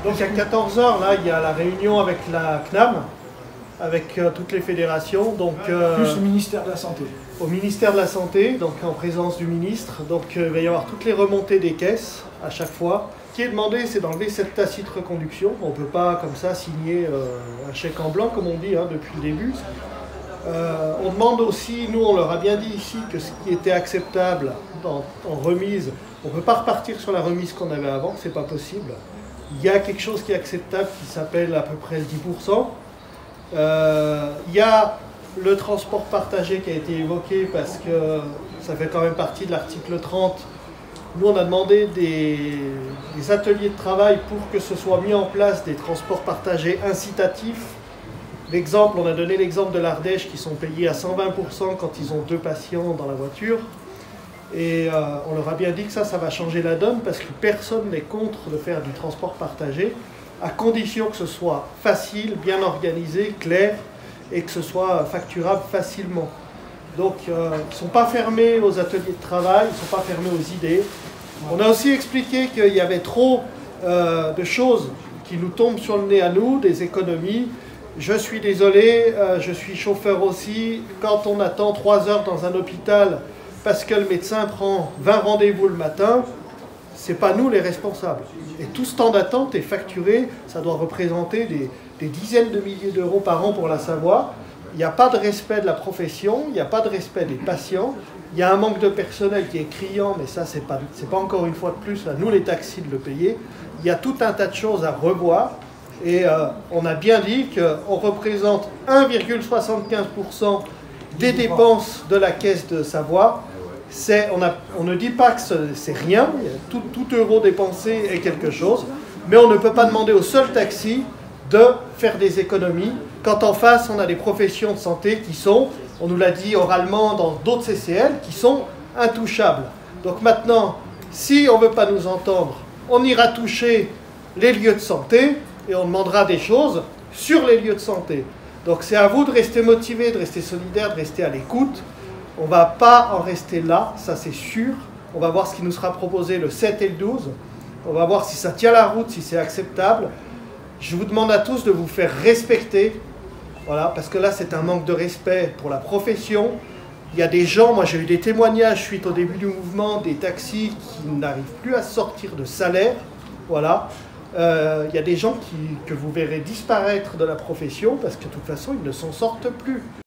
Donc à 14 h, là, il y a la réunion avec la CNAM, avec toutes les fédérations. Donc, plus le ministère de la Santé. Au ministère de la Santé, donc en présence du ministre. Donc il va y avoir toutes les remontées des caisses à chaque fois. Ce qui est demandé, c'est d'enlever cette tacite reconduction. On ne peut pas comme ça signer un chèque en blanc, comme on dit depuis le début. On demande aussi, nous on leur a bien dit ici, que ce qui était acceptable en remise, on ne peut pas repartir sur la remise qu'on avait avant, c'est pas possible. Il y a quelque chose qui est acceptable qui s'appelle à peu près le 10%. Il y a le transport partagé qui a été évoqué parce que ça fait quand même partie de l'article 30. Nous on a demandé des ateliers de travail pour que ce soit mis en place des transports partagés incitatifs. L'exemple, on a donné l'exemple de l'Ardèche qui sont payés à 120% quand ils ont 2 patients dans la voiture. Et on leur a bien dit que ça va changer la donne parce que personne n'est contre de faire du transport partagé, à condition que ce soit facile, bien organisé, clair et que ce soit facturable facilement. Donc ils ne sont pas fermés aux ateliers de travail, ils ne sont pas fermés aux idées. On a aussi expliqué qu'il y avait trop de choses qui nous tombent sur le nez à nous, des économies. Je suis désolé, je suis chauffeur aussi. Quand on attend 3 heures dans un hôpital parce que le médecin prend 20 rendez-vous le matin, ce n'est pas nous les responsables. Et tout ce temps d'attente est facturé, ça doit représenter des dizaines de milliers d'euros par an pour la Savoie. Il n'y a pas de respect de la profession, il n'y a pas de respect des patients, il y a un manque de personnel qui est criant, mais ça c'est pas encore une fois de plus à nous les taxis de le payer. Il y a tout un tas de choses à revoir. Et on a bien dit qu'on représente 1,75% des dépenses de la caisse de Savoie. On ne dit pas que c'est rien, tout euro dépensé est quelque chose, mais on ne peut pas demander au seul taxi de faire des économies, quand en face on a des professions de santé qui sont, on nous l'a dit oralement dans d'autres CCL, qui sont intouchables. Donc maintenant, si on ne veut pas nous entendre, on ira toucher les lieux de santé, et on demandera des choses sur les lieux de santé. Donc c'est à vous de rester motivés, de rester solidaires, de rester à l'écoute. On ne va pas en rester là, ça c'est sûr. On va voir ce qui nous sera proposé le 7 et le 12. On va voir si ça tient la route, si c'est acceptable. Je vous demande à tous de vous faire respecter. Voilà, parce que là c'est un manque de respect pour la profession. Il y a des gens, moi j'ai eu des témoignages suite au début du mouvement, des taxis qui n'arrivent plus à sortir de salaire. Voilà. Il y a des gens que vous verrez disparaître de la profession parce que de toute façon ils ne s'en sortent plus.